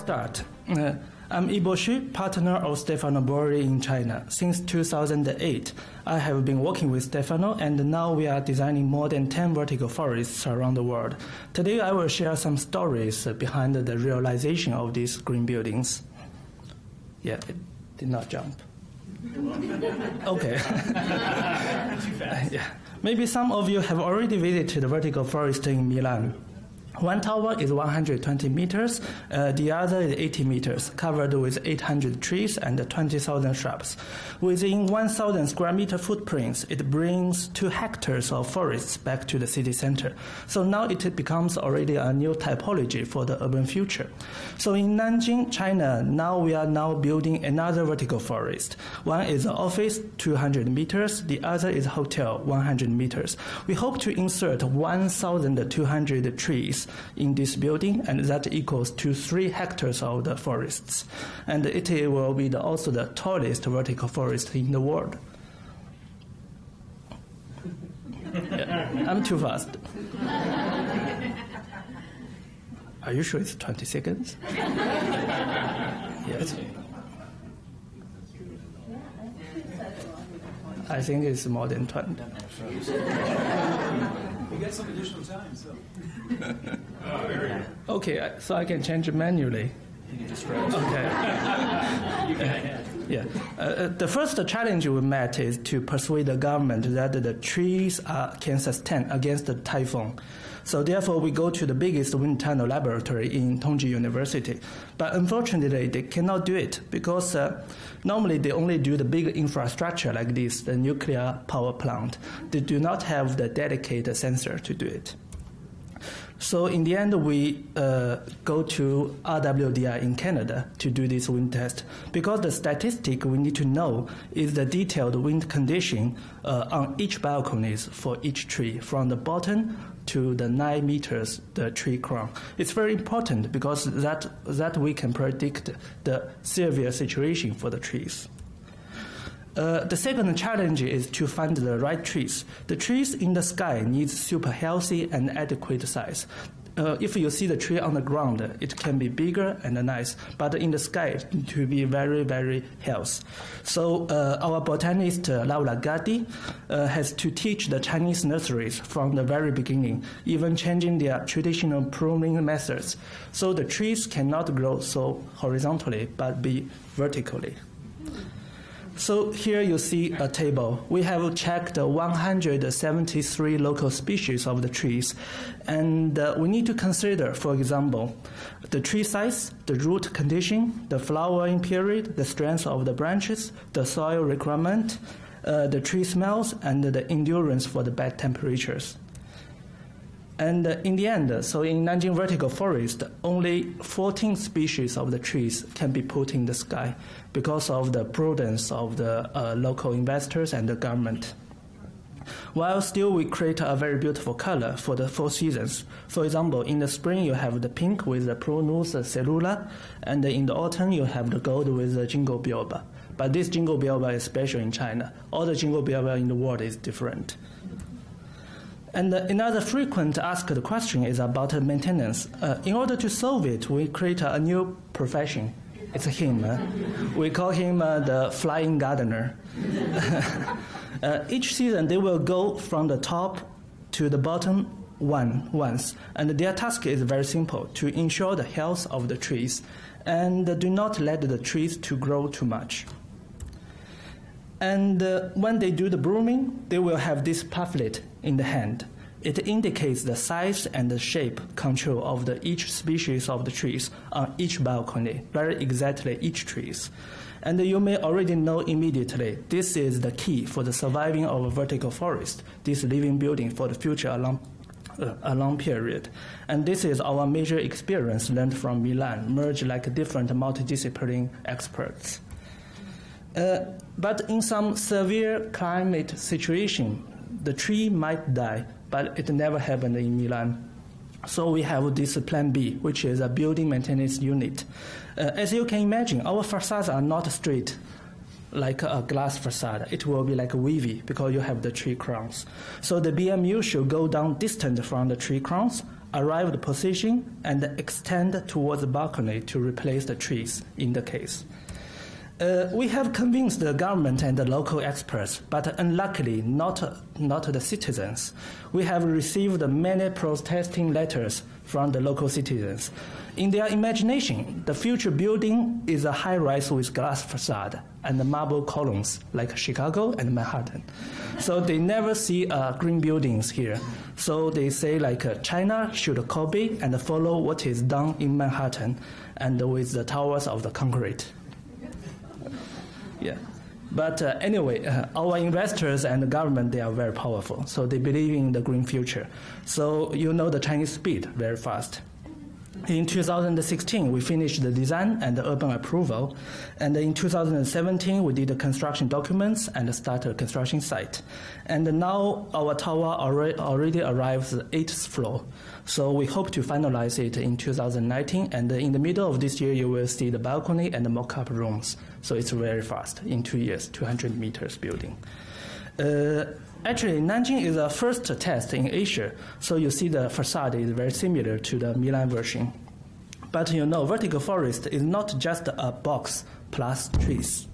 start. I'm Yibo Xu, partner of Stefano Boeri in China. Since 2008, I have been working with Stefano, and now we are designing more than 10 vertical forests around the world. Today, I will share some stories behind the realization of these green buildings. Yeah, it did not jump. Okay. Yeah. Maybe some of you have already visited the vertical forest in Milan. One tower is 120 meters, the other is 80 meters, covered with 800 trees and 20,000 shrubs. Within 1,000 square meter footprints, it brings 2 hectares of forests back to the city center. So now it becomes already a new typology for the urban future. So in Nanjing, China, now we are building another vertical forest. One is an office, 200 meters, the other is a hotel, 100 meters. We hope to insert 1,200 trees in this building, and that equals to 3 hectares of the forests. And it will be also the tallest vertical forest in the world. Yeah, I'm too fast. Are you sure it's 20 seconds? Yes. I think it's more than 20. We get some additional time, so. Okay, so I can change it manually. You can just scratch. Okay. Yeah. The first challenge we met is to persuade the government that the trees can sustain against the typhoon. So therefore, we go to the biggest wind tunnel laboratory in Tongji University. But unfortunately, they cannot do it because normally they only do the big infrastructure like this, the nuclear power plant. They do not have the dedicated sensor to do it. So in the end, we go to RWDI in Canada to do this wind test, because the statistic we need to know is the detailed wind condition on each balconies for each tree, from the bottom to the 9 meters, the tree crown. It's very important because that we can predict the severe situation for the trees. The second challenge is to find the right trees. The trees in the sky need super healthy and adequate size. If you see the tree on the ground, it can be bigger and nice, but in the sky, it needs to be very, very healthy. So our botanist, Laura Gatti, has to teach the Chinese nurseries from the very beginning, even changing their traditional pruning methods. So the trees cannot grow so horizontally, but be vertically. So here you see a table. We have checked 173 local species of the trees, and we need to consider, for example, the tree size, the root condition, the flowering period, the strength of the branches, the soil requirement, the tree smells, and the endurance for the bad temperatures. And in the end, so in Nanjing Vertical Forest, only 14 species of the trees can be put in the sky because of the prudence of the local investors and the government. While still we create a very beautiful color for the 4 seasons. For example, in the spring you have the pink with the Prunus cellula, and in the autumn you have the gold with the Jingle biloba. But this Jingle biloba is special in China. All the Jingle biloba in the world is different. And another frequent asked question is about maintenance. In order to solve it, we create a new profession. It's him. We call him the flying gardener. Each season, they will go from the top to the bottom once. And their task is very simple, to ensure the health of the trees and do not let the trees to grow too much. And when they do the brooming, they will have this pamphlet in the hand. It indicates the size and the shape control of each species of the trees on each balcony, very exactly each trees. And you may already know immediately, this is the key for the surviving of a vertical forest, this living building for the future a long period. And this is our major experience learned from Milan, merged like different multidisciplinary experts. But in some severe climate situation, the tree might die, but it never happened in Milan. So we have this Plan B, which is a building maintenance unit. As you can imagine, our facades are not straight like a glass facade. It will be like a wavy because you have the tree crowns. So the BMU should go down distant from the tree crowns arrive at position, and extend towards the balcony to replace the trees in the case. We have convinced the government and the local experts, but unluckily not the citizens. We have received many protesting letters from the local citizens. In their imagination, the future building is a high-rise with glass facade and marble columns like Chicago and Manhattan. So they never see green buildings here. So they say China should copy and follow what is done in Manhattan and with the towers of the concrete. Yeah. But anyway, our investors and the government, they are very powerful. So they believe in the green future. So you know the Chinese speed very fast. In 2016, we finished the design and the urban approval. And in 2017, we did the construction documents and started the construction site. And now our tower already arrives at the 8th floor. So we hope to finalize it in 2019. And in the middle of this year, you will see the balcony and the mock-up rooms. So it's very fast. In 2 years, 200 meters building. Actually, Nanjing is the first test in Asia, so you see the facade is very similar to the Milan version. But you know, vertical forest is not just a box plus trees.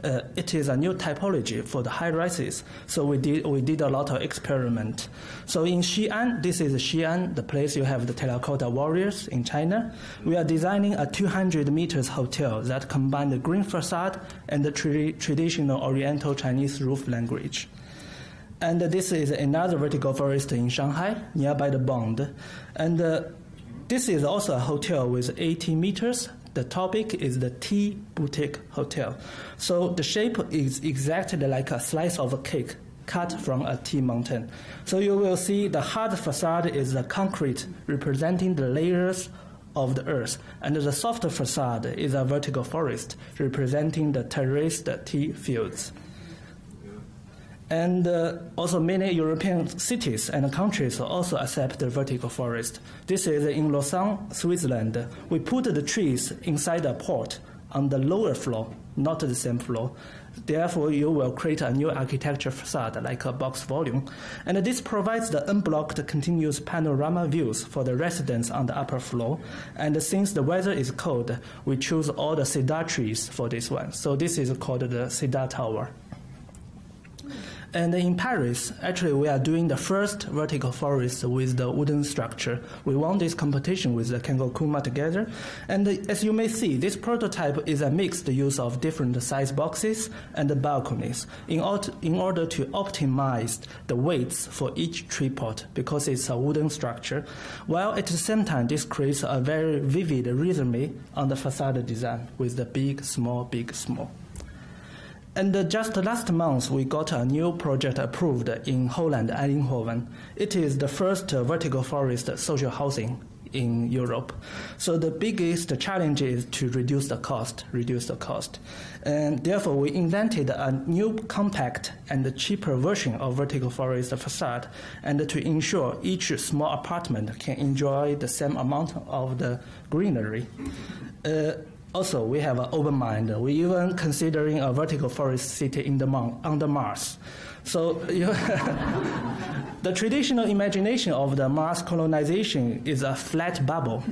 It is a new typology for the high rises. So we did a lot of experiment. So in Xi'an, this is Xi'an, the place you have the terracotta warriors in China. We are designing a 200 meters hotel that combines the green facade and the traditional Oriental Chinese roof language. And this is another vertical forest in Shanghai, nearby the Bund. And this is also a hotel with 80 meters. The topic is the Tea Boutique Hotel. So the shape is exactly like a slice of a cake cut from a tea mountain. So you will see the hard facade is the concrete representing the layers of the earth, and the softer facade is a vertical forest representing the terraced tea fields. And also many European cities and countries also accept the vertical forest. This is in Lausanne, Switzerland. We put the trees inside a pot on the lower floor, not the same floor. Therefore, you will create a new architecture facade like a box volume. And this provides the unblocked continuous panorama views for the residents on the upper floor. And since the weather is cold, we choose all the cedar trees for this one. So this is called the Cedar Tower. And in Paris, actually, we are doing the first vertical forest with the wooden structure. We won this competition with the Kengo Kuma together. And as you may see, this prototype is a mixed use of different size boxes and the balconies in order to optimize the weights for each tree pot because it's a wooden structure, while at the same time, this creates a very vivid rhythm on the facade design with the big, small, big, small. And just last month, we got a new project approved in Holland, Eindhoven. It is the first vertical forest social housing in Europe. So the biggest challenge is to reduce the cost. And therefore, we invented a new compact and cheaper version of vertical forest facade, and to ensure each small apartment can enjoy the same amount of the greenery. Also, we have an open mind. We even considering a vertical forest city under Mars. So the traditional imagination of the Mars colonization is a flat bubble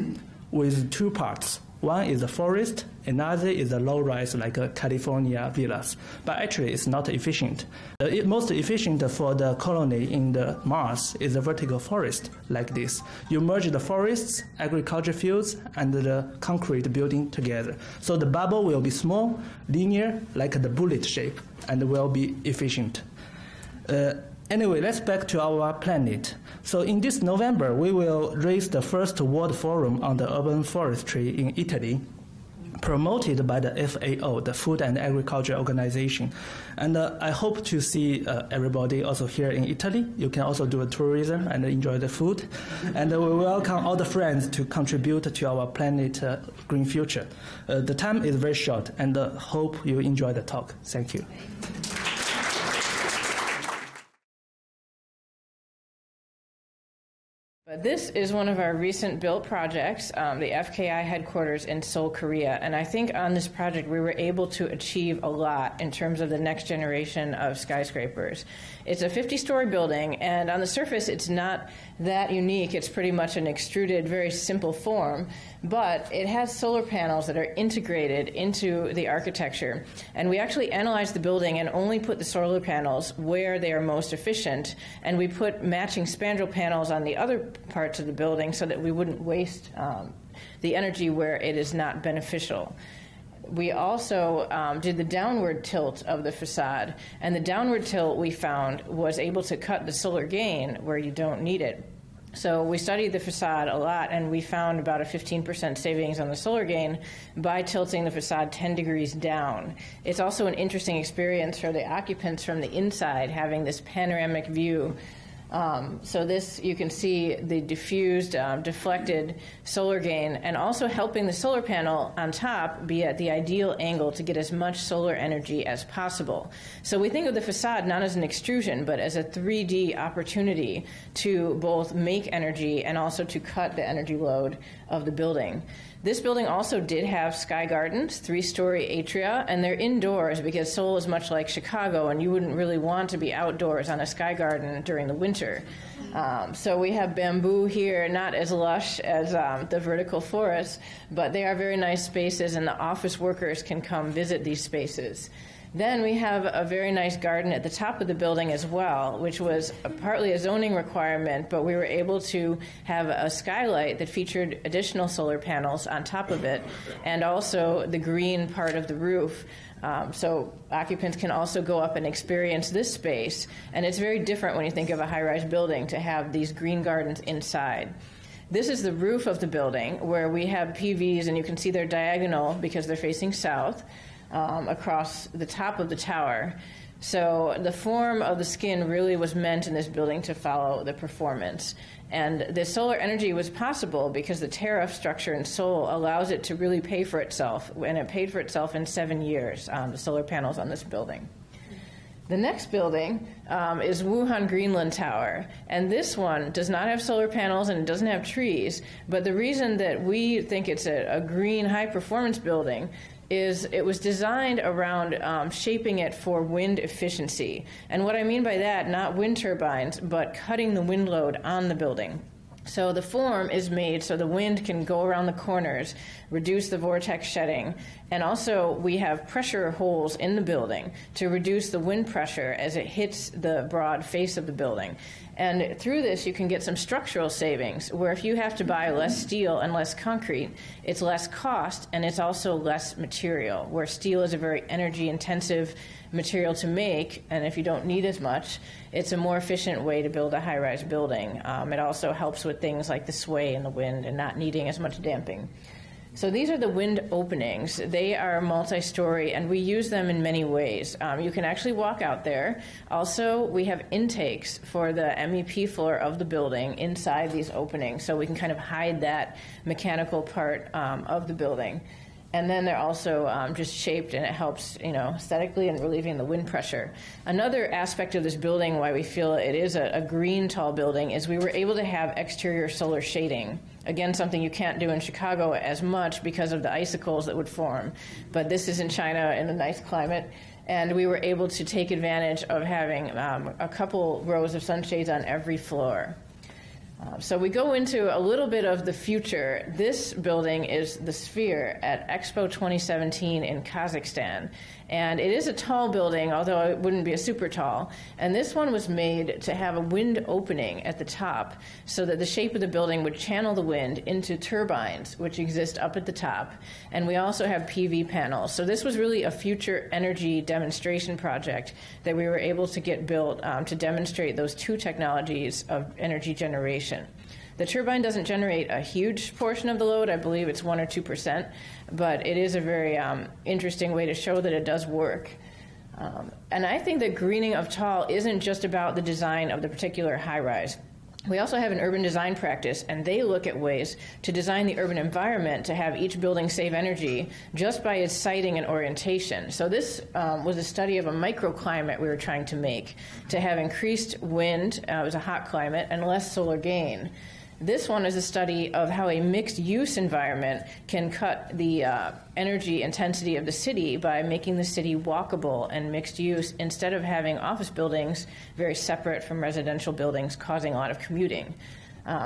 with two parts. One is the forest, another is the low-rise like California villas. But actually, it's not efficient. The most efficient for the colony in the Mars is the vertical forest like this. You merge the forests, agriculture fields, and the concrete building together. So the bubble will be small, linear, like the bullet shape, and will be efficient. Anyway, let's back to our planet. So in this November, we will raise the first World Forum on the Urban Forestry in Italy, promoted by the FAO, the Food and Agriculture Organization. And I hope to see everybody also here in Italy. You can also do a tourism and enjoy the food. And we welcome all the friends to contribute to our planet green future. The time is very short, and hope you enjoy the talk. Thank you. This is one of our recent built projects, the FKI headquarters in Seoul, Korea. And I think on this project, we were able to achieve a lot in terms of the next generation of skyscrapers. It's a 50-story building, and on the surface, it's not that unique. It's pretty much an extruded, very simple form, but it has solar panels that are integrated into the architecture. And we actually analyzed the building and only put the solar panels where they are most efficient, and we put matching spandrel panels on the other parts of the building so that we wouldn't waste the energy where it is not beneficial. We also did the downward tilt of the facade, and the downward tilt we found was able to cut the solar gain where you don't need it. So we studied the facade a lot, and we found about a 15% savings on the solar gain by tilting the facade 10 degrees down. It's also an interesting experience for the occupants from the inside, having this panoramic view. So this, you can see the diffused, deflected solar gain, and also helping the solar panel on top be at the ideal angle to get as much solar energy as possible. So we think of the facade not as an extrusion, but as a 3D opportunity to both make energy and also to cut the energy load of the building. This building also did have sky gardens, 3-story atria, and they're indoors because Seoul is much like Chicago, and you wouldn't really want to be outdoors on a sky garden during the winter. So we have bamboo here, not as lush as the vertical forest, but they are very nice spaces, and the office workers can come visit these spaces. Then we have a very nice garden at the top of the building as well, which was partly a zoning requirement, but we were able to have a skylight that featured additional solar panels on top of it, and also the green part of the roof. So occupants can also go up and experience this space, and it's very different when you think of a high-rise building to have these green gardens inside. This is the roof of the building where we have PVs, and you can see they're diagonal because they're facing south. Across the top of the tower. So the form of the skin really was meant in this building to follow the performance. And the solar energy was possible because the tariff structure in Seoul allows it to really pay for itself, and it paid for itself in 7 years, the solar panels on this building. The next building is Wuhan Greenland Tower, and this one does not have solar panels and it doesn't have trees, but the reason that we think it's a green high-performance building is it was designed around shaping it for wind efficiency. And what I mean by that, not wind turbines, but cutting the wind load on the building. So the form is made so the wind can go around the corners, reduce the vortex shedding, and also we have pressure holes in the building to reduce the wind pressure as it hits the broad face of the building. And through this, you can get some structural savings, where if you have to buy less steel and less concrete, it's less cost and it's also less material, where steel is a very energy-intensive material to make, and if you don't need as much, it's a more efficient way to build a high-rise building. It also helps with things like the sway in the wind and not needing as much damping. So these are the wind openings. They are multi-story, and we use them in many ways. You can actually walk out there. Also, we have intakes for the MEP floor of the building inside these openings, so we can kind of hide that mechanical part of the building. And then they're also just shaped, and it helps, aesthetically and relieving the wind pressure. Another aspect of this building, why we feel it is a green tall building, is we were able to have exterior solar shading. Again, something you can't do in Chicago as much because of the icicles that would form. But this is in China in a nice climate, and we were able to take advantage of having a couple rows of sunshades on every floor. So we go into a little bit of the future. This building is the Sphere at Expo 2017 in Kazakhstan. And it is a tall building, although it wouldn't be a super tall. And this one was made to have a wind opening at the top so that the shape of the building would channel the wind into turbines, which exist up at the top. And we also have PV panels. So this was really a future energy demonstration project that we were able to get built to demonstrate those two technologies of energy generation. The turbine doesn't generate a huge portion of the load. I believe it's 1 or 2%, but it is a very interesting way to show that it does work. And I think that greening of tall isn't just about the design of the particular high-rise. We also have an urban design practice, and they look at ways to design the urban environment to have each building save energy just by its siting and orientation. So this was a study of a microclimate we were trying to make to have increased wind, it was a hot climate, and less solar gain. This one is a study of how a mixed-use environment can cut the energy intensity of the city by making the city walkable and mixed-use instead of having office buildings very separate from residential buildings causing a lot of commuting.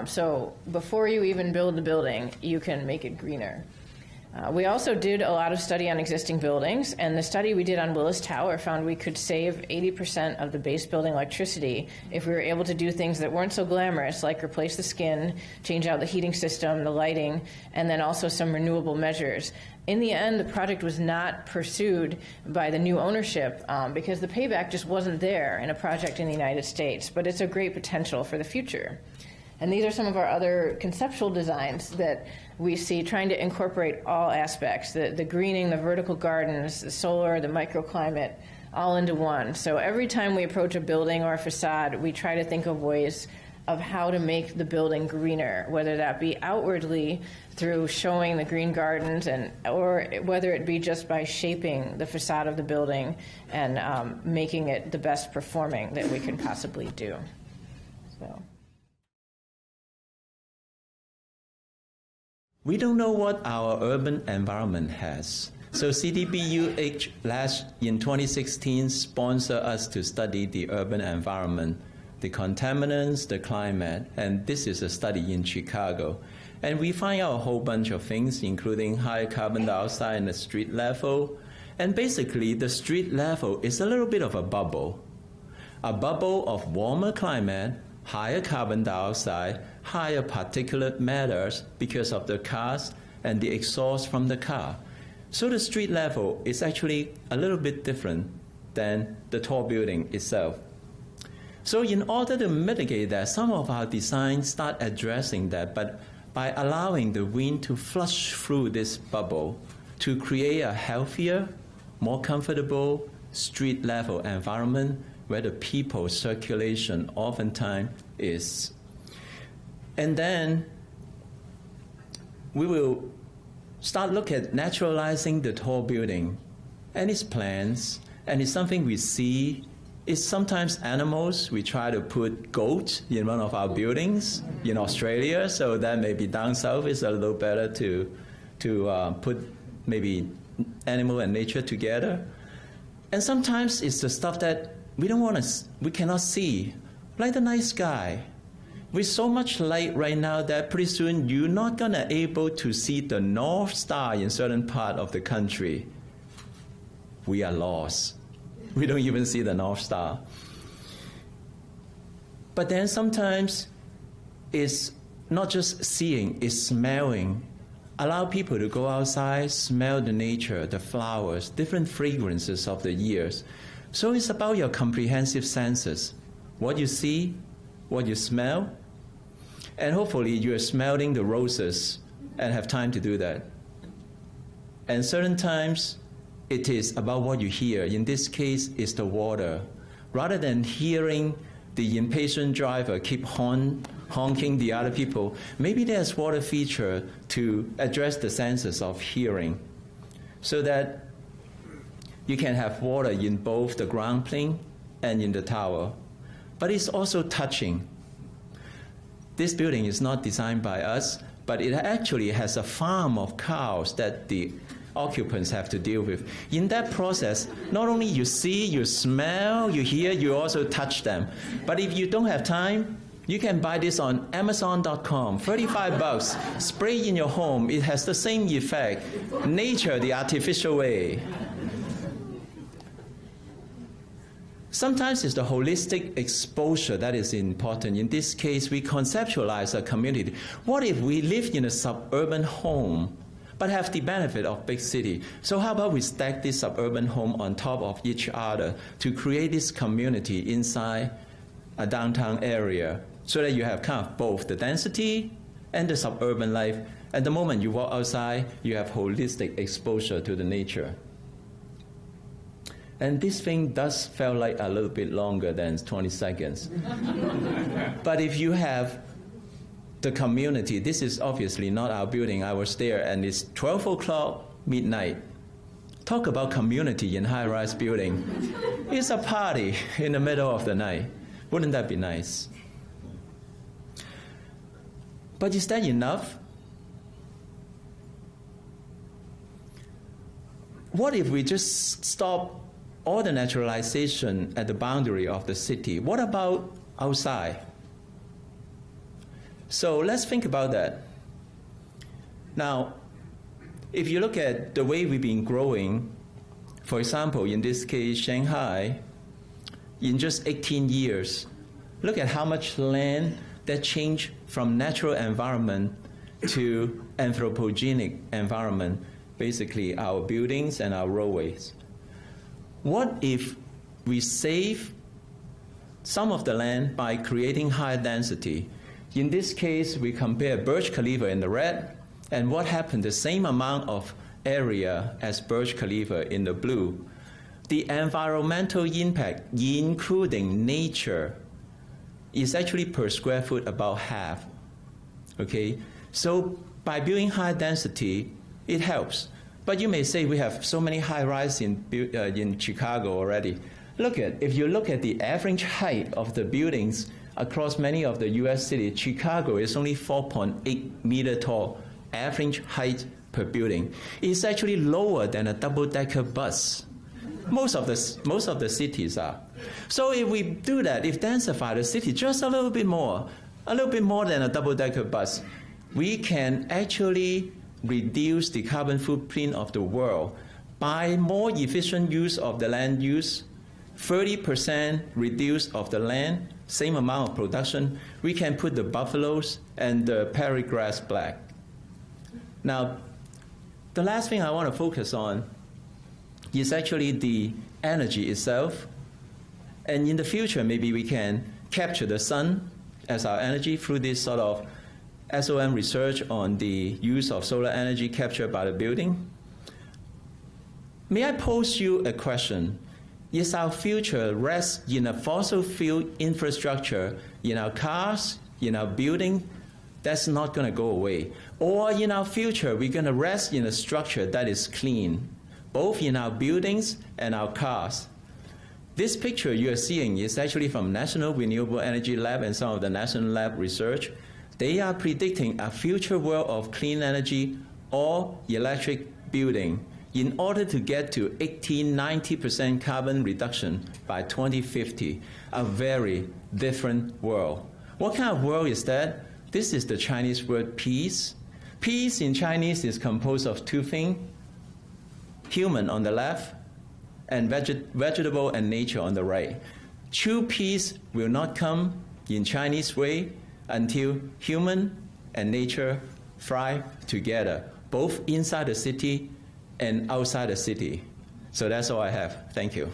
So before you even build the building, you can make it greener. We also did a lot of study on existing buildings, and the study we did on Willis Tower found we could save 80% of the base building electricity if we were able to do things that weren't so glamorous, like replace the skin, change out the heating system, the lighting, and then also some renewable measures. In the end, the project was not pursued by the new ownership because the payback just wasn't there in a project in the United States, but it's a great potential for the future. And these are some of our other conceptual designs that we see trying to incorporate all aspects, the greening, the vertical gardens, the solar, the microclimate, all into one. So every time we approach a building or a facade, we try to think of ways of how to make the building greener, whether that be outwardly through showing the green gardens, or whether it be just by shaping the facade of the building and making it the best performing that we can possibly do. So. We don't know what our urban environment has. So CTBUH in 2016 sponsored us to study the urban environment, the contaminants, the climate, and this is a study in Chicago. And we find out a whole bunch of things, including high carbon dioxide in the street level. And basically, the street level is a little bit of a bubble of warmer climate, higher carbon dioxide, higher particulate matters because of the cars and the exhaust from the car. So the street level is actually a little bit different than the tall building itself. So in order to mitigate that, some of our designs start addressing that, but by allowing the wind to flush through this bubble to create a healthier, more comfortable street level environment where the people's circulation oftentimes is. And then we will start look at naturalizing the tall building and its plans, and it's something we see. It's sometimes animals. We try to put goats in one of our buildings in Australia, so that maybe down south is a little better to put maybe animal and nature together. And sometimes it's the stuff that we cannot see, like the night sky. With so much light right now that pretty soon you're not gonna able to see the North Star in certain part of the country. We are lost. We don't even see the North Star. But then sometimes it's not just seeing, it's smelling. Allow people to go outside, smell the nature, the flowers, different fragrances of the years. So it's about your comprehensive senses. What you see, what you smell, and hopefully you are smelling the roses and have time to do that. And certain times, it is about what you hear. In this case, it's the water. Rather than hearing the impatient driver keep honking the other people, maybe there's water feature to address the senses of hearing so that you can have water in both the ground plane and in the tower. But it's also touching. This building is not designed by us, but it actually has a farm of cows that the occupants have to deal with. In that process, not only you see, you smell, you hear, you also touch them. But if you don't have time, you can buy this on Amazon.com, 35 bucks, spray in your home. It has the same effect. Nature, the artificial way. Sometimes it's the holistic exposure that is important. In this case, we conceptualize a community. What if we live in a suburban home but have the benefit of big city? So how about we stack this suburban home on top of each other to create this community inside a downtown area so that you have kind of both the density and the suburban life. At the moment you walk outside, you have holistic exposure to the nature. And this thing does feel like a little bit longer than 20 seconds. But if you have the community, this is obviously not our building. I was there and it's 12 o'clock midnight. Talk about community in high-rise building. It's a party in the middle of the night. Wouldn't that be nice? But is that enough? What if we just stop all the naturalization at the boundary of the city? What about outside? So let's think about that. Now, if you look at the way we've been growing, for example, in this case, Shanghai, in just 18 years, look at how much land that changed from natural environment to anthropogenic environment, basically our buildings and our roadways. What if we save some of the land by creating higher density? In this case, we compare Burj Khalifa in the red, and what happened, the same amount of area as Burj Khalifa in the blue. The environmental impact, including nature, is actually per square foot about half. Okay? So by building high density, it helps. But you may say we have so many high-rise in Chicago already. If you look at the average height of the buildings across many of the US cities, Chicago is only 4.8 meter tall, average height per building. It's actually lower than a double-decker bus. Most of the cities are. So if we do that, if densify the city just a little bit more than a double-decker bus, we can actually reduce the carbon footprint of the world by more efficient use of the land use, 30% reduce of the land, same amount of production. We can put the buffaloes and the prairie grass back. Now, the last thing I want to focus on is actually the energy itself. And in the future, maybe we can capture the sun as our energy through this sort of SOM research on the use of solar energy captured by the building. May I pose you a question? Is our future rest in a fossil fuel infrastructure, in our cars, in our building? That's not going to go away. Or in our future, we're going to rest in a structure that is clean, both in our buildings and our cars. This picture you are seeing is actually from National Renewable Energy Lab and some of the national lab research. They are predicting a future world of clean energy or electric building in order to get to 80–90% carbon reduction by 2050, a very different world. What kind of world is that? This is the Chinese word peace. Peace in Chinese is composed of two things, human on the left and vegetable and nature on the right. True peace will not come in Chinese way until human and nature thrive together, both inside the city and outside the city. So that's all I have. Thank you.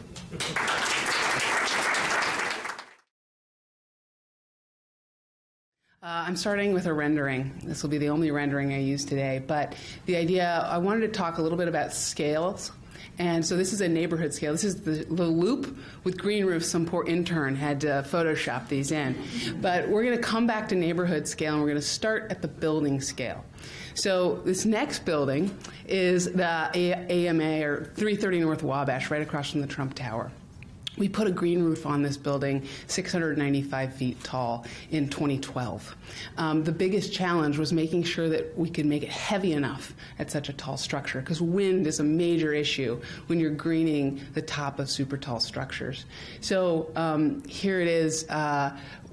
I'm starting with a rendering. This will be the only rendering I use today. But the idea, I wanted to talk a little bit about scales. And so this is a neighborhood scale. This is the loop with green roofs. Some poor intern had to Photoshop these in. But we're going to come back to neighborhood scale, and we're going to start at the building scale. So this next building is the AMA, or 330 North Wabash, right across from the Trump Tower. We put a green roof on this building, 695 feet tall, in 2012. The biggest challenge was making sure that we could make it heavy enough at such a tall structure, because wind is a major issue when you're greening the top of super tall structures. So here it is.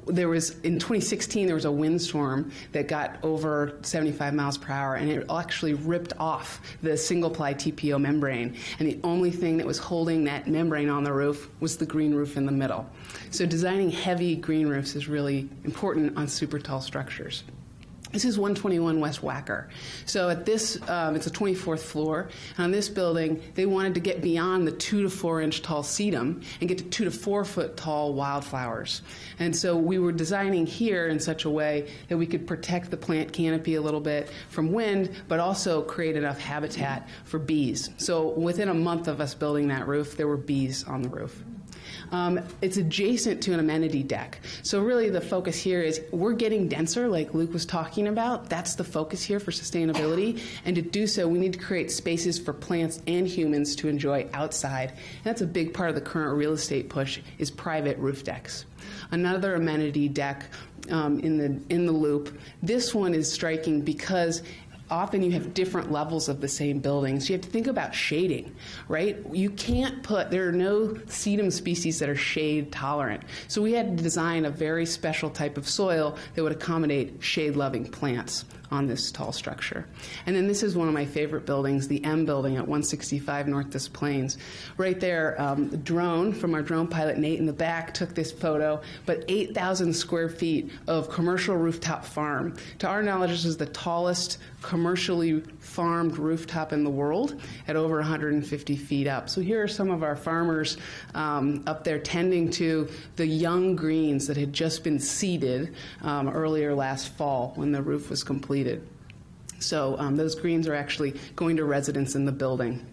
In 2016, there was a windstorm that got over 75 miles per hour, and it actually ripped off the single-ply TPO membrane. And the only thing that was holding that membrane on the roof was the green roof in the middle. So designing heavy green roofs is really important on super tall structures. This is 121 West Wacker. So at this, it's a 24th floor. And on this building, they wanted to get beyond the 2 to 4 inch tall sedum and get to 2 to 4 foot tall wildflowers. And so we were designing here in such a way that we could protect the plant canopy a little bit from wind, but also create enough habitat for bees. So within a month of us building that roof, there were bees on the roof. It's adjacent to an amenity deck. So really the focus here is we're getting denser, like Luke was talking about. That's the focus here for sustainability. And to do so, we need to create spaces for plants and humans to enjoy outside. And that's a big part of the current real estate push, is private roof decks. Another amenity deck in the loop. This one is striking because often you have different levels of the same buildings. You have to think about shading, right? You can't there are no sedum species that are shade tolerant. So we had to design a very special type of soil that would accommodate shade-loving plants on this tall structure. And then this is one of my favorite buildings, the M building at 165 North Des Plaines. Right there, the drone from our drone pilot, Nate, in the back took this photo, but 8,000 square feet of commercial rooftop farm. To our knowledge, this is the tallest commercially farmed rooftop in the world at over 150 feet up. So here are some of our farmers up there tending to the young greens that had just been seeded earlier last fall when the roof was completed. So those greens are actually going to residents in the building.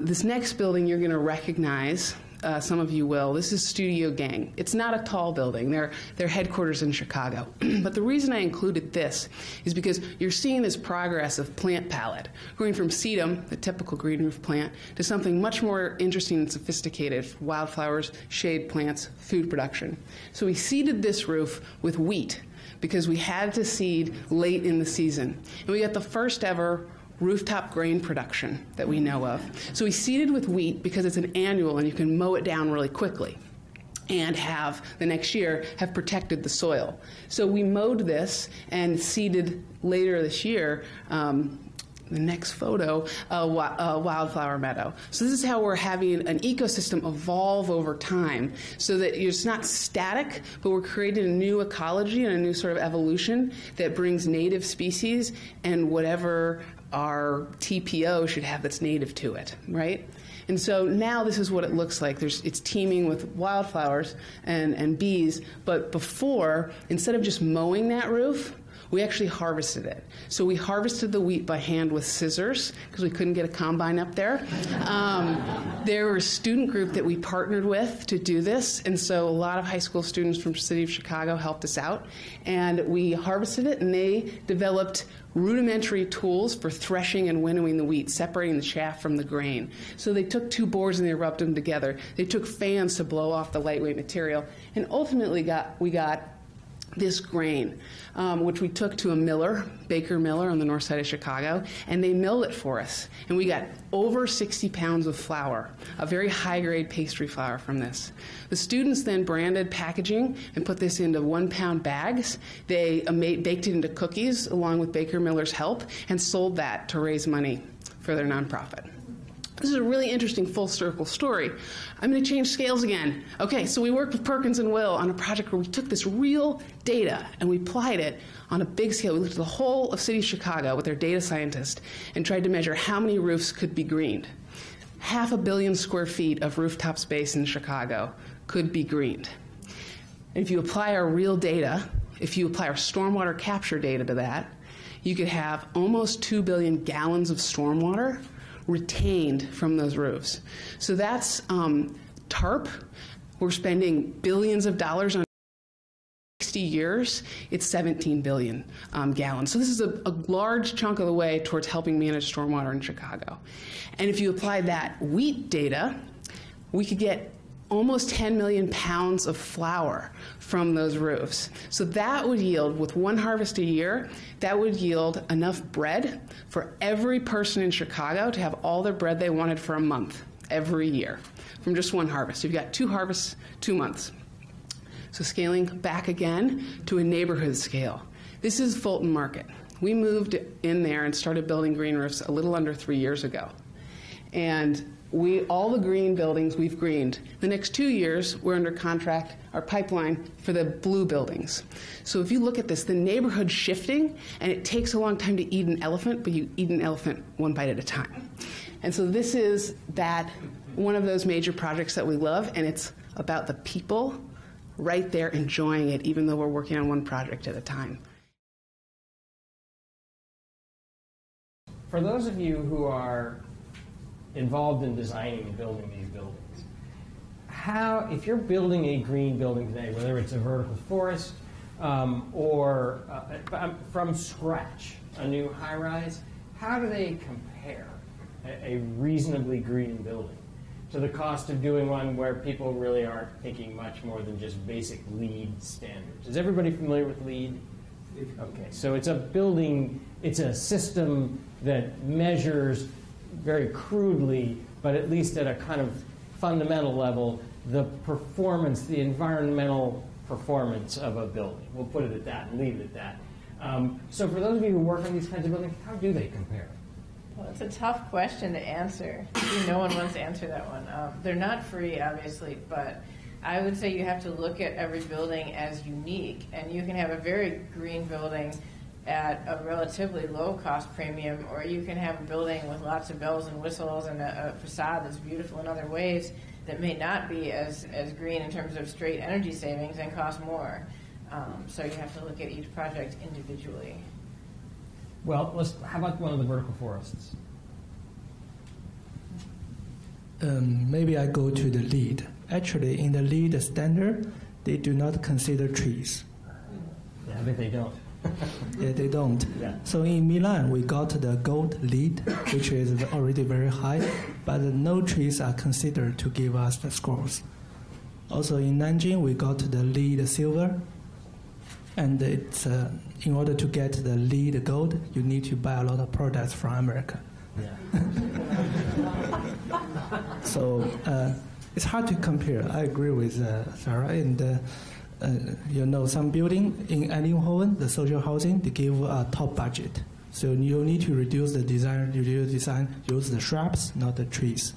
This next building you're going to recognize. Some of you will. This is Studio Gang. It's not a tall building. Their headquarters in Chicago. But the reason I included this is because you're seeing this progress of plant palette, going from sedum, the typical green roof plant, to something much more interesting and sophisticated, wildflowers, shade plants, food production. So we seeded this roof with wheat because we had to seed late in the season. And we got the first ever rooftop grain production that we know of. So we seeded with wheat because it's an annual and you can mow it down really quickly and have, the next year, have protected the soil. So we mowed this and seeded later this year, the next photo, a wildflower meadow. So this is how we're having an ecosystem evolve over time so that it's not static, but we're creating a new ecology and a new sort of evolution that brings native species and whatever our TPO should have that's native to it, right? And so now this is what it looks like. It's teeming with wildflowers and bees, but before, instead of just mowing that roof, we actually harvested it. So we harvested the wheat by hand with scissors because we couldn't get a combine up there. There were a student group that we partnered with to do this, and so a lot of high school students from the city of Chicago helped us out. And we harvested it, and they developed rudimentary tools for threshing and winnowing the wheat, separating the chaff from the grain. So they took two boards and they rubbed them together. They took fans to blow off the lightweight material, and ultimately we got this grain, which we took to a miller, Baker Miller on the north side of Chicago, and they milled it for us. And we got over 60 pounds of flour, a very high-grade pastry flour from this. The students then branded packaging and put this into 1-pound bags. They baked it into cookies along with Baker Miller's help and sold that to raise money for their nonprofit. This is a really interesting full circle story. I'm going to change scales again. Okay, so we worked with Perkins and Will on a project where we took this real data and we applied it on a big scale. We looked at the whole of city of Chicago with their data scientists and tried to measure how many roofs could be greened. 500 million square feet of rooftop space in Chicago could be greened. And if you apply our real data, if you apply our stormwater capture data to that, you could have almost 2 billion gallons of stormwater retained from those roofs. So that's TARP. We're spending billions of dollars on 60 years. It's 17 billion gallons. So this is a large chunk of the way towards helping manage stormwater in Chicago. And if you apply that wheat data, we could get almost 10 million pounds of flour from those roofs. So that would yield, with one harvest a year, that would yield enough bread for every person in Chicago to have all their bread they wanted for a month, every year, from just one harvest. You've got 2 harvests, 2 months. So scaling back again to a neighborhood scale. This is Fulton Market. We moved in there and started building green roofs a little under 3 years ago. And all the green buildings we've greened. The next 2 years, we're under contract, our pipeline, for the blue buildings. So if you look at this, the neighborhood's shifting, and it takes a long time to eat an elephant, but you eat an elephant one bite at a time. And so this is one of those major projects that we love, and it's about the people right there enjoying it, even though we're working on one project at a time. For those of you who are involved in designing and building these buildings, if you're building a green building today, whether it's a vertical forest or from scratch, a new high-rise, how do they compare a reasonably green building to the cost of doing one where people really aren't thinking much more than just basic LEED standards? Is everybody familiar with LEED? Okay, so it's a building, it's a system that measures very crudely, but at least at a kind of fundamental level, the performance, the environmental performance of a building. We'll put it at that and leave it at that. So for those of you who work on these kinds of buildings, how do they compare? Well, it's a tough question to answer. No one wants to answer that one. They're not free, obviously, but I would say you have to look at every building as unique, and you can have a very green building at a relatively low-cost premium, or you can have a building with lots of bells and whistles and a facade that's beautiful in other ways that may not be as green in terms of straight energy savings and cost more. So you have to look at each project individually. Well, how about one of the vertical forests? Maybe I go to the LEED. Actually, in the LEED standard, they do not consider trees. Yeah, I bet they don't. Yeah, they don't. Yeah. So in Milan, we got the gold LEED, which is already very high, but no trees are considered to give us the scores. Also in Nanjing, we got the LEED silver, and it's in order to get the LEED gold, you need to buy a lot of products from America. Yeah. So it's hard to compare. I agree with Sarah. And some building in Eindhoven, the social housing, they give a top budget. So you need to reduce the design, use the shrubs, not the trees.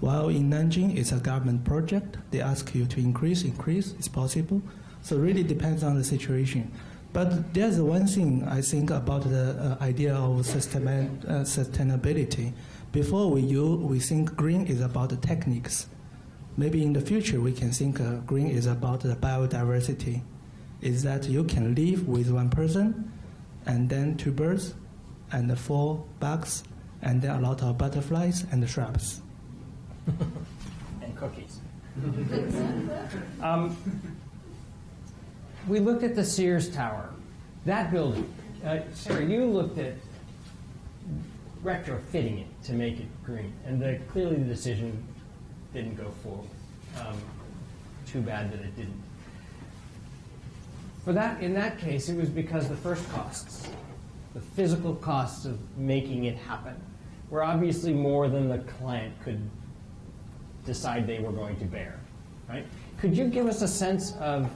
While in Nanjing, it's a government project. They ask you to increase, it's possible. So it really depends on the situation. But there's one thing I think about the idea of sustainability. Before we think green is about the techniques. Maybe in the future we can think green is about the biodiversity. Is that you can live with one person, and then 2 birds, and 4 bugs, and then a lot of butterflies and shrubs. And cookies. We looked at the Sears Tower. That building, Sarah, you looked at retrofitting it to make it green, and clearly the decision didn't go forward. Too bad that it didn't. In that case, it was because the first costs, the physical costs of making it happen, were obviously more than the client could decide they were going to bear, right? Could you give us a sense of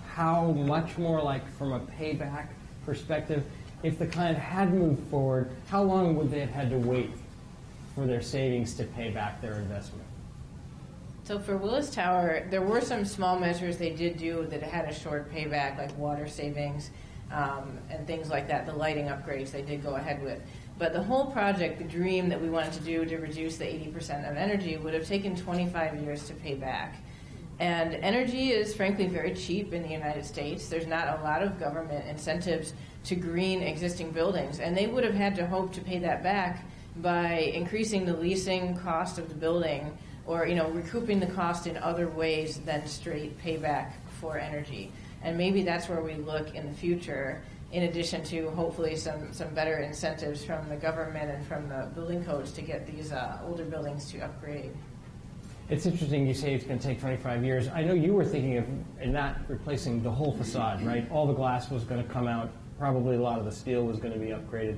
how much more, like from a payback perspective, if the client had moved forward, how long would they have had to wait for their savings to pay back their investment? So for Willis Tower, there were some small measures they did do that had a short payback, like water savings and things like that. The lighting upgrades they did go ahead with. But the whole project, the dream that we wanted to do to reduce the 80% of energy, would have taken 25 years to pay back. And energy is frankly very cheap in the United States. There's not a lot of government incentives to green existing buildings. And they would have had to hope to pay that back by increasing the leasing cost of the building, or recouping the cost in other ways than straight payback for energy. And maybe that's where we look in the future, in addition to hopefully some better incentives from the government and from the building codes to get these older buildings to upgrade. It's interesting you say it's going to take 25 years. I know you were thinking of not replacing the whole facade, right? All the glass was going to come out. Probably a lot of the steel was going to be upgraded.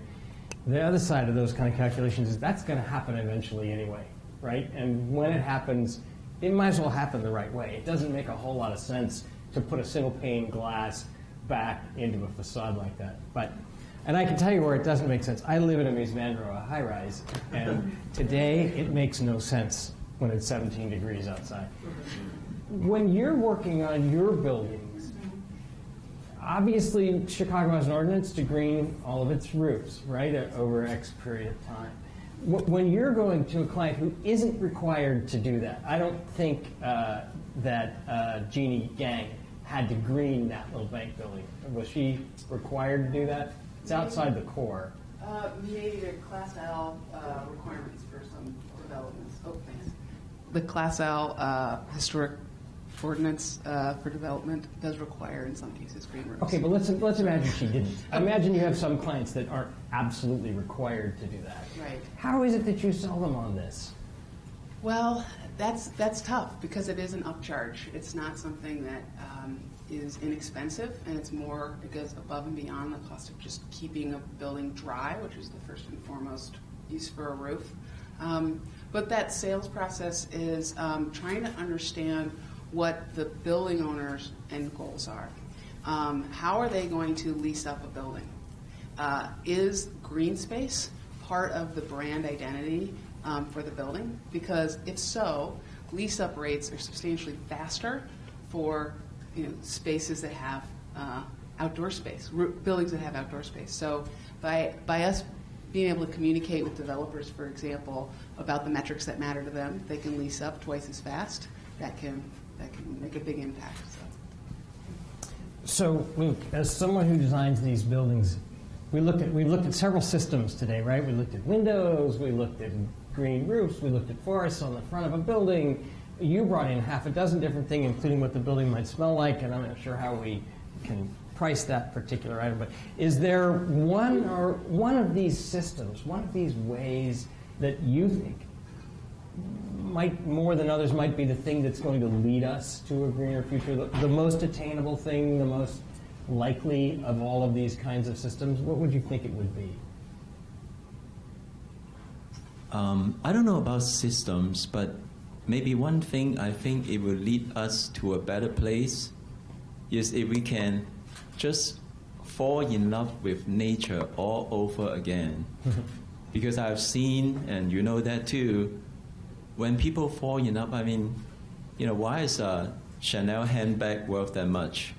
The other side of those kind of calculations is that's going to happen eventually anyway, right? And when it happens, it might as well happen the right way. It doesn't make a whole lot of sense to put a single pane glass back into a facade like that. And I can tell you where it doesn't make sense. I live in a Mies van Rohe high-rise, and today it makes no sense when it's 17 degrees outside. When you're working on your buildings, obviously Chicago has an ordinance to green all of its roofs, right, over X period of time. When you're going to a client who isn't required to do that, I don't think that Jeannie Gang had to green that little bank building. Was she required to do that? It's outside the core. Maybe there are Class L requirements for some developments. Oh, thanks. The Class L historic ordinance for development does require, in some cases, green roofs. Okay, but let's imagine she didn't. Imagine you have some clients that aren't absolutely required to do that. Right. How is it that you sell them on this? Well, that's tough because it is an upcharge. It's not something that is inexpensive, and it goes above and beyond the cost of just keeping a building dry, which is the first and foremost use for a roof. But that sales process is trying to understand what the building owner's end goals are. How are they going to lease up a building? Is green space part of the brand identity for the building? Because if so, lease-up rates are substantially faster for spaces that have outdoor space, buildings that have outdoor space. So by us being able to communicate with developers, for example, about the metrics that matter to them, they can lease up twice as fast. That can make a big impact. So, Luke, as someone who designs these buildings, we looked at several systems today, right? We looked at windows, we looked at green roofs, we looked at forests on the front of a building. You brought in half a dozen different things, including what the building might smell like, and I'm not sure how we can price that particular item. But is there one of these systems, one of these ways that you think might, more than others, might be the thing that's going to lead us to a greener future, the most attainable thing, the most likely of all of these kinds of systems? What would you think it would be? I don't know about systems, but maybe one thing I think it will lead us to a better place is if we can just fall in love with nature all over again. Because I've seen, and you know that too, when people fall in love, I mean, why is a Chanel handbag worth that much?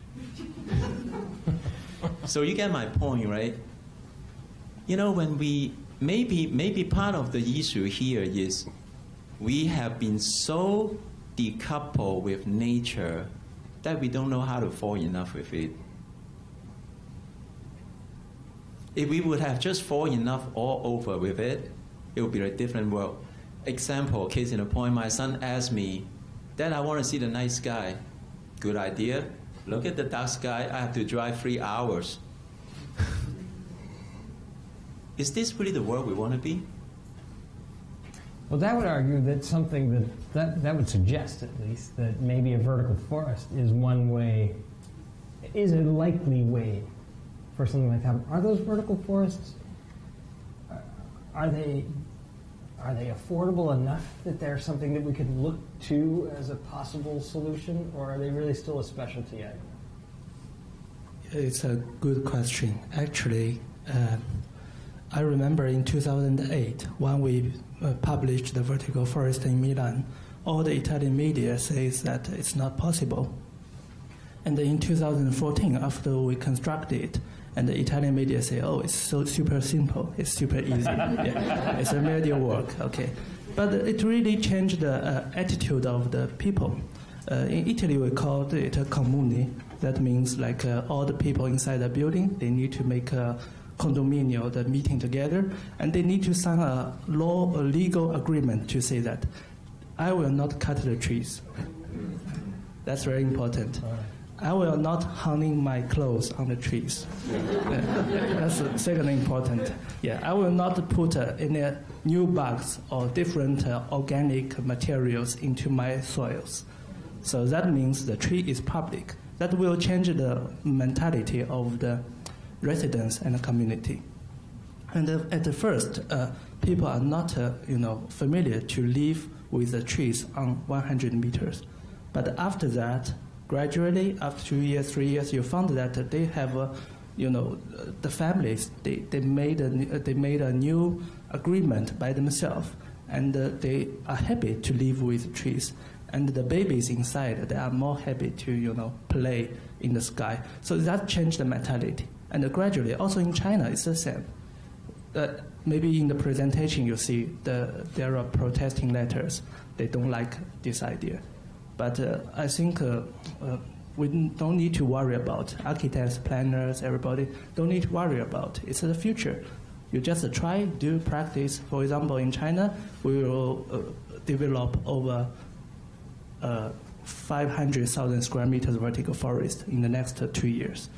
So you get my point, right? When we, maybe part of the issue here is we have been so decoupled with nature that we don't know how to fall in love with it. If we would have just fallen in love all over with it, it would be a different world. Example, case in point, my son asked me, Dad, I want to see the night sky. Good idea. Look at the dark sky. I have to drive 3 hours. Is this really the world we want to be? Well, that would argue that something that would suggest, at least, that maybe a vertical forest is one way, is a likely way for something like that. Are those vertical forests, are they affordable enough that they're something that we could look to as a possible solution, or are they really still a specialty item? It's a good question. Actually, I remember in 2008 when we published the vertical forest in Milan, all the Italian media says that it's not possible. And in 2014, after we constructed it, and the Italian media say, oh, it's so super simple, it's super easy. Yeah, it's a medium work, okay. But it really changed the attitude of the people. In Italy, we called it a comune. That means like all the people inside the building, they need to make a condominium, the meeting together, and they need to sign a legal agreement to say that I will not cut the trees. That's very important. I will not hanging my clothes on the trees. That's second important. Yeah, I will not put any new bugs or different organic materials into my soils. So that means the tree is public. That will change the mentality of the residents and the community. And at the first, people are not familiar to live with the trees on 100 meters. But after that, gradually, after 2 years, 3 years, you found that they have, the families, they made a new agreement by themselves, and they are happy to live with trees. And the babies inside, they are more happy to, play in the sky. So that changed the mentality. And gradually, also in China, it's the same. Maybe in the presentation you see there are protesting letters. They don't like this idea. But I think we don't need to worry about architects, planners, everybody. Don't need to worry about. It's the future. You just try, do practice. For example, in China, we will develop over 500,000 square meters vertical forest in the next 2 years.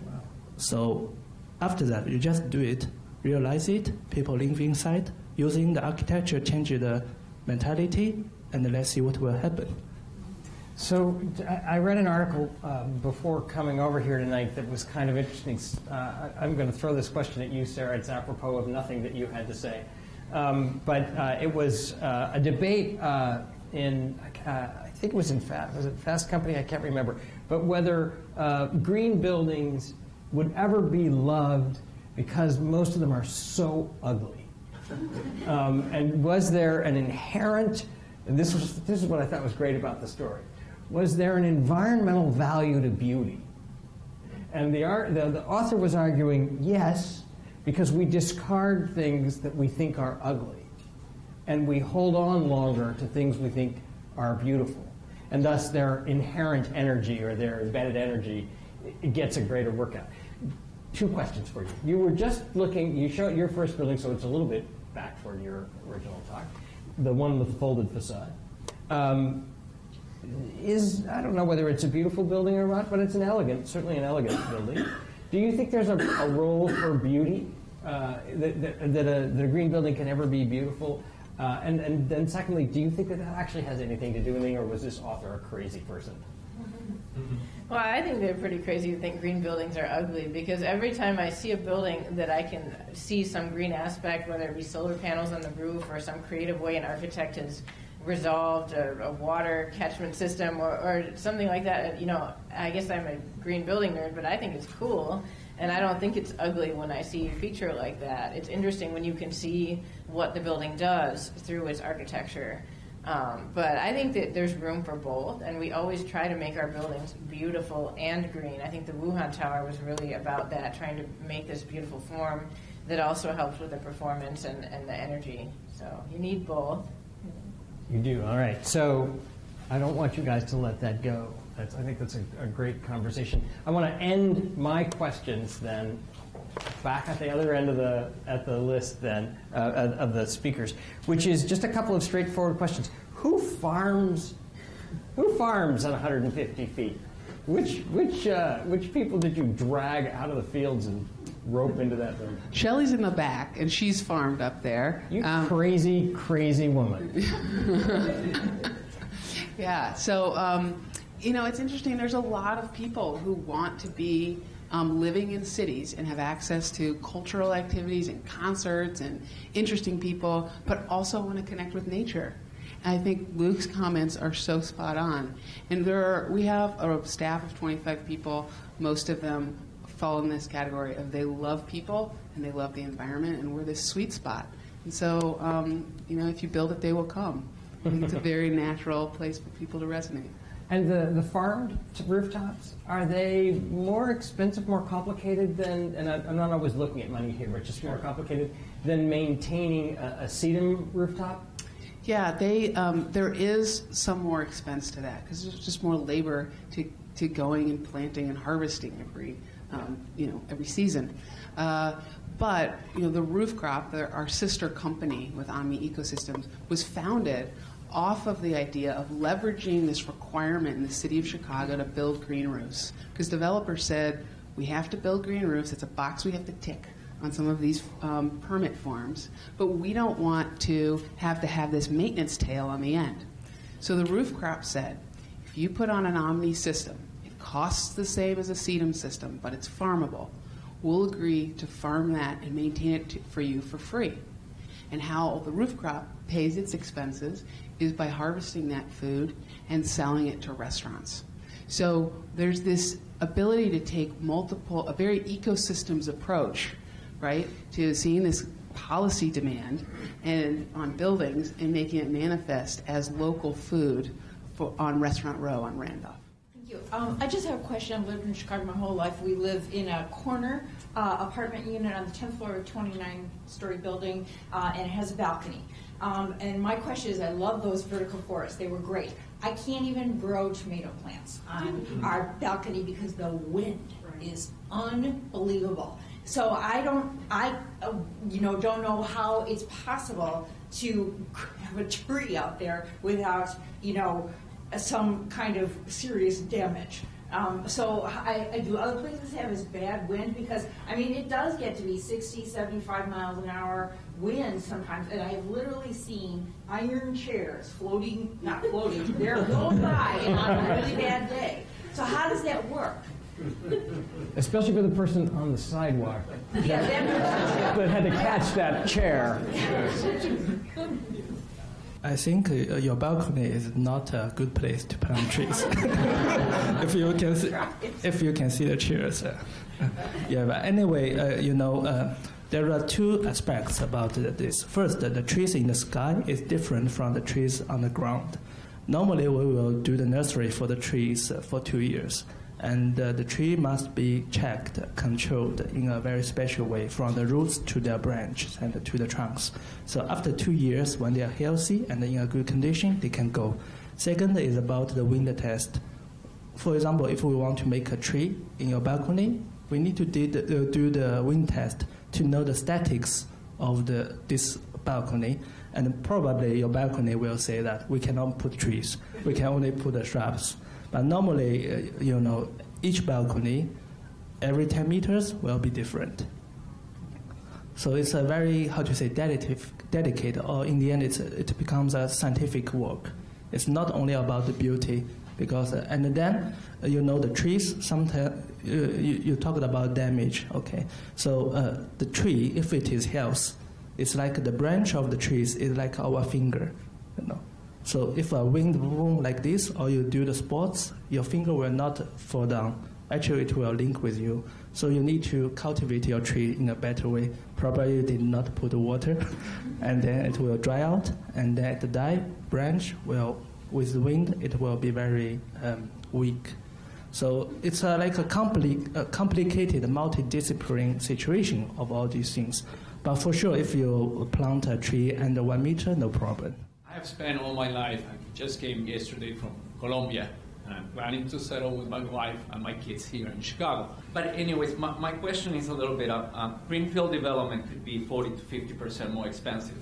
Wow. So after that, you just do it, realize it, people live inside, using the architecture change the mentality, and let's see what will happen. So I read an article before coming over here tonight that was kind of interesting. I'm going to throw this question at you, Sarah. It's apropos of nothing that you had to say. But it was a debate in, I think it was in Fast Company? I can't remember. But whether green buildings would ever be loved because most of them are so ugly. And was there an inherent, and this is what I thought was great about the story, was there an environmental value to beauty? And the author was arguing, yes, because we discard things that we think are ugly. And we hold on longer to things we think are beautiful. And thus their inherent energy or their embedded energy, it gets a greater workout. 2 questions for you. You were just looking, you showed your first building, so it's a little bit back toward your original talk, the one with the folded facade. I don't know whether it's a beautiful building or not, but it's certainly an elegant building. Do you think there's a role for beauty, that a green building can ever be beautiful? And then secondly, do you think that actually has anything to do with it, or was this author a crazy person? Well, I think they're pretty crazy to think green buildings are ugly, because every time I see a building that I can see some green aspect, whether it be solar panels on the roof or some creative way an architect has resolved a water catchment system or something like that, I guess I'm a green building nerd, but I think it's cool. And I don't think it's ugly when I see a feature like that. It's interesting when you can see what the building does through its architecture. But I think that there's room for both, and we always try to make our buildings beautiful and green. I think the Wuhan Tower was really about that, trying to make this beautiful form that also helps with the performance and the energy. So you need both. You do, all right. So I don't want you guys to let that go. I think that's a great conversation. I want to end my questions then back at the other end of the list then of the speakers, which is just a couple of straightforward questions. Who farms at 150 feet? Which people did you drag out of the fields and rope into that building? Shelley's in the back, and she's farmed up there. You crazy, crazy woman. Yeah, so it's interesting. There's a lot of people who want to be living in cities and have access to cultural activities and concerts and interesting people, but also want to connect with nature. And I think Luke's comments are so spot on. And we have a staff of 25 people. Most of them fall in this category of they love people and they love the environment, and we're this sweet spot. And so, if you build it, they will come. I think it's a very natural place for people to resonate. And the farmed rooftops, are they more expensive, more complicated than, and I'm not always looking at money here, but just more complicated than maintaining a sedum rooftop? Yeah, there is some more expense to that because there's just more labor to going and planting and harvesting every season. But the roof crop, our sister company with Omni Ecosystems, was founded off of the idea of leveraging this requirement in the city of Chicago to build green roofs. Because developers said, we have to build green roofs. It's a box we have to tick on some of these permit forms. But we don't want to have this maintenance tail on the end. So the roof crop said, if you put on an Omni system, it costs the same as a sedum system, but it's farmable. We'll agree to farm that and maintain it for you for free. And how the roof crop pays its expenses is by harvesting that food and selling it to restaurants. So there's this ability to take a very ecosystems approach, right, to seeing this policy demand and on buildings and making it manifest as local food on Restaurant Row on Randolph. Thank you. I just have a question. I've lived in Chicago my whole life. We live in a corner apartment unit on the 10th floor of a 29-story building, and it has a balcony. And my question is, I love those vertical forests. They were great. I can't even grow tomato plants on our balcony because the wind is unbelievable. So I don't know how it's possible to have a tree out there without, some kind of serious damage. So do other places have as bad wind? Because, I mean, it does get to be 60, 75 miles an hour wind sometimes, and I have literally seen iron chairs floating, not floating, they're blown by on a really bad day. So how does that work? Especially for the person on the sidewalk Yeah, that had to catch that chair. I think your balcony is not a good place to plant trees. if you can see the chairs. Yeah, but anyway, there are two aspects about this. First, the trees in the sky is different from the trees on the ground. Normally, we will do the nursery for the trees for 2 years. And the tree must be checked, controlled in a very special way from the roots to their branches and to the trunks. So after 2 years, when they are healthy and in a good condition, they can go. Second is about the wind test. For example, if we want to make a tree in your balcony, we need to do the wind test to know the statics of this balcony. And probably your balcony will say that we cannot put trees, we can only put the shrubs. But normally, each balcony, every 10 meters will be different. So it's a very, dedicated, or in the end, it becomes a scientific work. It's not only about the beauty, because, and then, the trees, sometimes, you talked about damage, okay. So the tree, if it is healthy, it's like the branch of the trees is like our finger, So if a wind blows like this, or you do the sports, your finger will not fall down. Actually, it will link with you. So you need to cultivate your tree in a better way. Probably you did not put water, and then it will dry out, and then the branch will, with the wind, it will be very weak. So it's like a complicated, multidisciplinary situation of all these things. But for sure, if you plant a tree under 1 meter, no problem. I have spent all my life, I just came yesterday from Colombia, and I'm planning to settle with my wife and my kids here in Chicago. But anyways, my question is a little bit of greenfield development could be 40 to 50% more expensive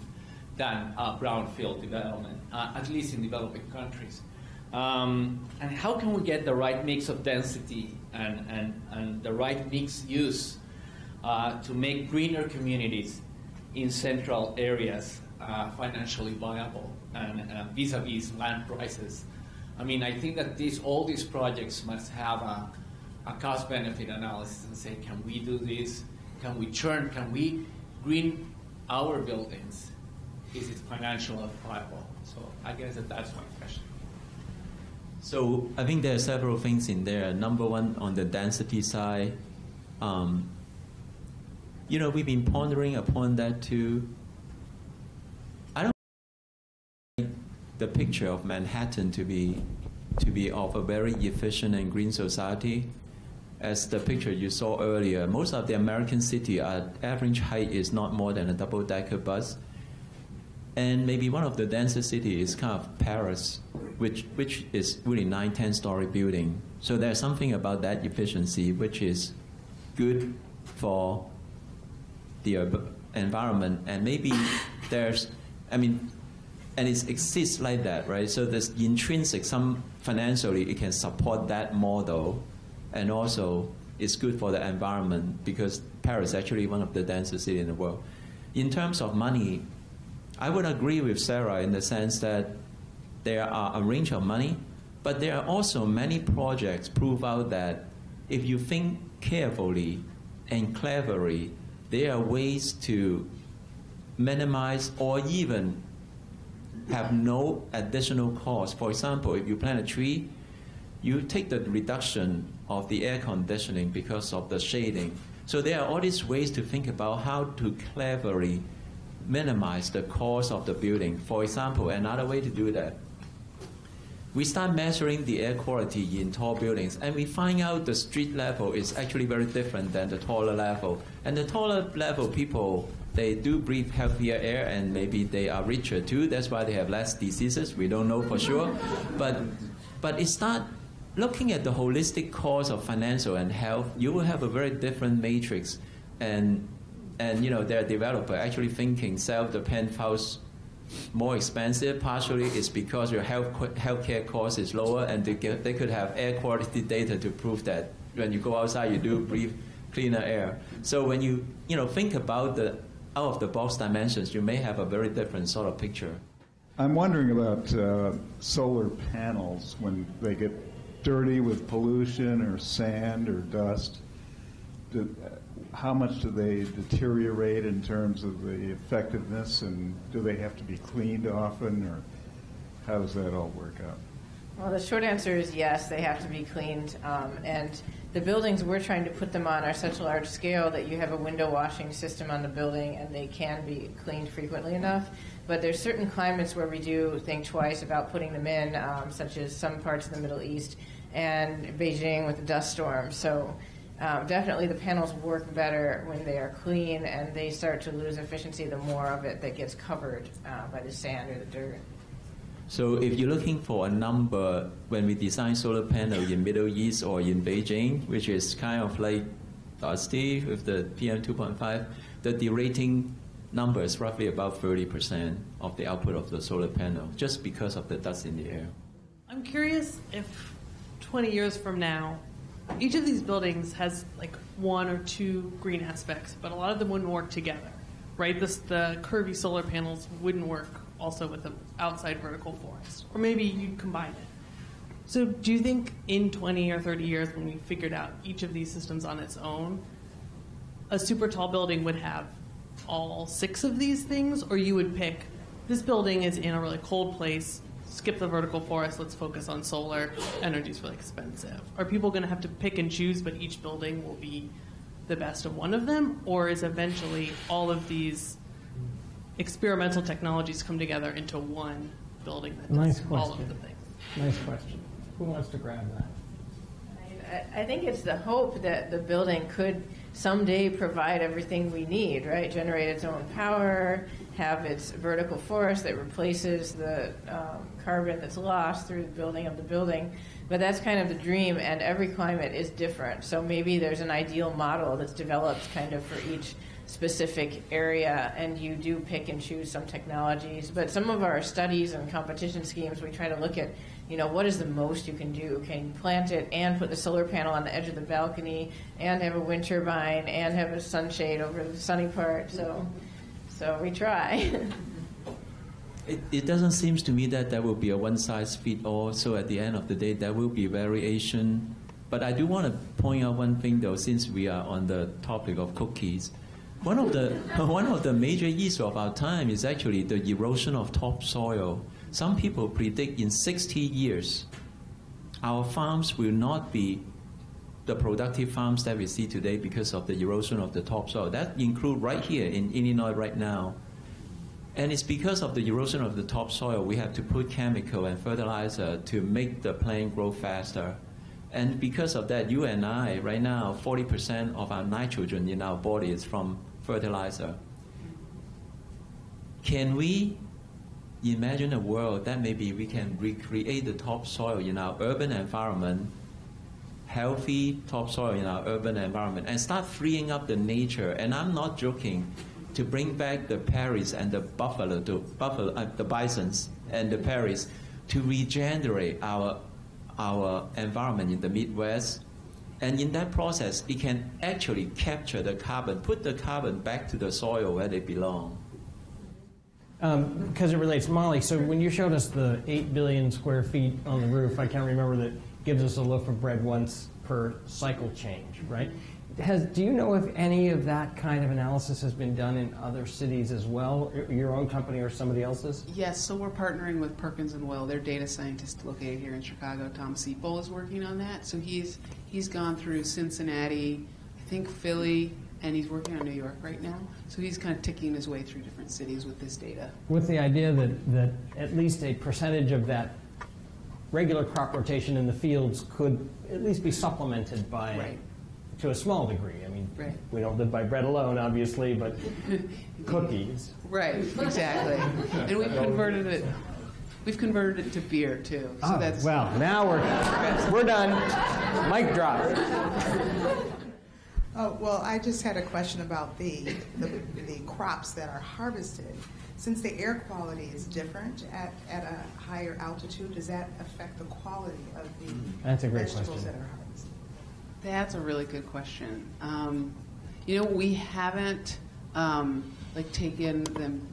than brownfield development, at least in developing countries. And how can we get the right mix of density and the right mixed use to make greener communities in central areas financially viable and vis-a-vis land prices? I mean, I think that all these projects must have a cost-benefit analysis and say, can we do this? Can we green our buildings? Is it financially viable? So I guess that's my question. So I think there are several things in there. Number one, on the density side, we've been pondering upon that too. The picture of Manhattan to be of a very efficient and green society. As the picture you saw earlier, most of the American city average height is not more than a double-decker bus. And maybe one of the densest cities is kind of Paris, which is really 9, 10-story building. So there's something about that efficiency which is good for the environment. And maybe and it exists like that, right? So there's intrinsic, financially, it can support that model, and also it's good for the environment because Paris is actually one of the densest cities in the world. In terms of money, I would agree with Sara in the sense that there are a range of money, but there are also many projects prove out that if you think carefully and cleverly, there are ways to minimize or even have no additional cost. For example, if you plant a tree, you take the reduction of the air conditioning because of the shading. So there are all these ways to think about how to cleverly minimize the cost of the building. For example, another way to do that, we start measuring the air quality in tall buildings, and we find out the street level is actually very different than the taller level. And the taller level people, they do breathe healthier air, and maybe they are richer too. That's why they have less diseases. We don't know for sure. But it start looking at the holistic cost of financial and health. You will have a very different matrix. And there are developers actually thinking sell the penthouse more expensive. Partially it's because your healthcare cost is lower, and they could have air quality data to prove that when you go outside, you do breathe cleaner air. So when you think about the out-of-the-box dimensions, you may have a very different sort of picture. I'm wondering about solar panels when they get dirty with pollution or sand or dust. How much do they deteriorate in terms of the effectiveness, and do they have to be cleaned often, or how does that all work out? Well, the short answer is yes, they have to be cleaned. And the buildings we're trying to put them on are such a large scale that you have a window washing system on the building, and they can be cleaned frequently enough. But there's certain climates where we do think twice about putting them in, such as some parts of the Middle East and Beijing with the dust storm. So definitely the panels work better when they are clean, and they start to lose efficiency the more of it that gets covered by the sand or the dirt. So if you're looking for a number when we design solar panel in Middle East or in Beijing, which is kind of like dusty with the PM 2.5, the derating number is roughly about 30% of the output of the solar panel, just because of the dust in the air. I'm curious if 20 years from now, each of these buildings has like one or two green aspects, but a lot of them wouldn't work together, right? The curvy solar panels wouldn't work also with the outside vertical forest, or maybe you'd combine it. So do you think in 20 or 30 years, when we figured out each of these systems on its own, a super tall building would have all 6 of these things, or you would pick, this building is in a really cold place, skip the vertical forest, let's focus on solar, energy's really expensive? Are people going to have to pick and choose, but each building will be the best of one of them? Or is eventually all of these experimental technologies come together into one building that does all of the things? Nice question. Who wants to grab that? I think it's the hope that the building could someday provide everything we need, right? Generate its own power, have its vertical forest that replaces the carbon that's lost through the building of the building. But that's kind of the dream, and every climate is different. So maybe there's an ideal model that's developed kind of for each specific area, and you do pick and choose some technologies. But some of our studies and competition schemes, we try to look at, what is the most you can do? Can you plant it and put the solar panel on the edge of the balcony and have a wind turbine and have a sunshade over the sunny part? So we try. It doesn't seem to me that there will be a one-size-fits-all. So at the end of the day, there will be variation. But I do want to point out one thing, though, since we are on the topic of cookies. One of the major issues of our time is actually the erosion of topsoil. Some people predict in 60 years, our farms will not be the productive farms that we see today because of the erosion of the topsoil. That includes right here in Illinois right now. And it's because of the erosion of the topsoil, we have to put chemical and fertilizer to make the plant grow faster. And because of that, you and I, right now, 40% of our nitrogen in our body is from fertilizer. Can we imagine a world that maybe we can recreate the topsoil in our urban environment, healthy topsoil in our urban environment, and start freeing up the nature? And I'm not joking, to bring back the Paris and the the bisons and the Paris, to regenerate our environment in the Midwest. And in that process, it can actually capture the carbon, put the carbon back to the soil where they belong. Because it relates, Molly, so when you showed us the 8 billion square feet on the roof, I can't remember that gives us a loaf of bread once per cycle change, right? Do you know if any of that kind of analysis has been done in other cities as well, your own company or somebody else's? Yes, so we're partnering with Perkins & Will. Their data scientist located here in Chicago, Tom Seipel, is working on that. So he's gone through Cincinnati, I think Philly, and he's working on New York right now. So he's kind of ticking his way through different cities with this data. With the idea that at least a percentage of that regular crop rotation in the fields could at least be supplemented by... Right. To a small degree. I mean, right. We don't live by bread alone, obviously, but cookies. Right, exactly. And we've converted it to beer too. So that's well, now we're done. Mic drop. Oh, well, I just had a question about the crops that are harvested. Since the air quality is different at a higher altitude, does that affect the quality of the That's a great vegetables question. that are harvested? That's a really good question. We haven't taken them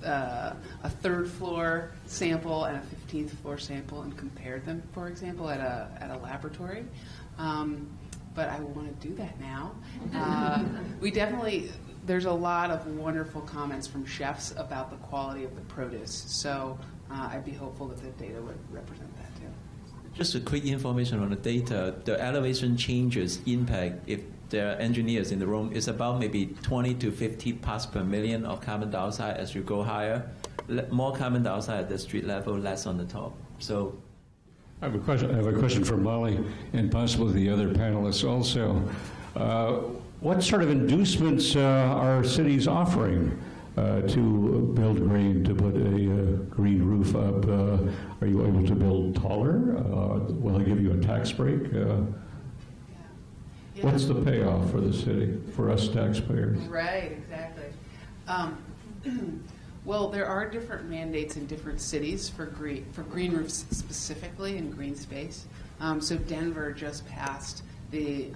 a third floor sample and a 15th floor sample and compared them, for example, at a laboratory. But I want to do that now. There's a lot of wonderful comments from chefs about the quality of the produce. So I'd be hopeful that the data would represent that too. Just a quick information on the data. The elevation changes impact, if there are engineers in the room, is about maybe 20 to 50 parts per million of carbon dioxide as you go higher. More carbon dioxide at the street level, less on the top. So I have a question for Molly and possibly the other panelists also. What sort of inducements are cities offering to build green, to put a green roof up? Are you able to build taller? Will they give you a tax break? What's the payoff for the city, for us taxpayers? Right, exactly. Well, there are different mandates in different cities for green roofs specifically in green space. So Denver just passed the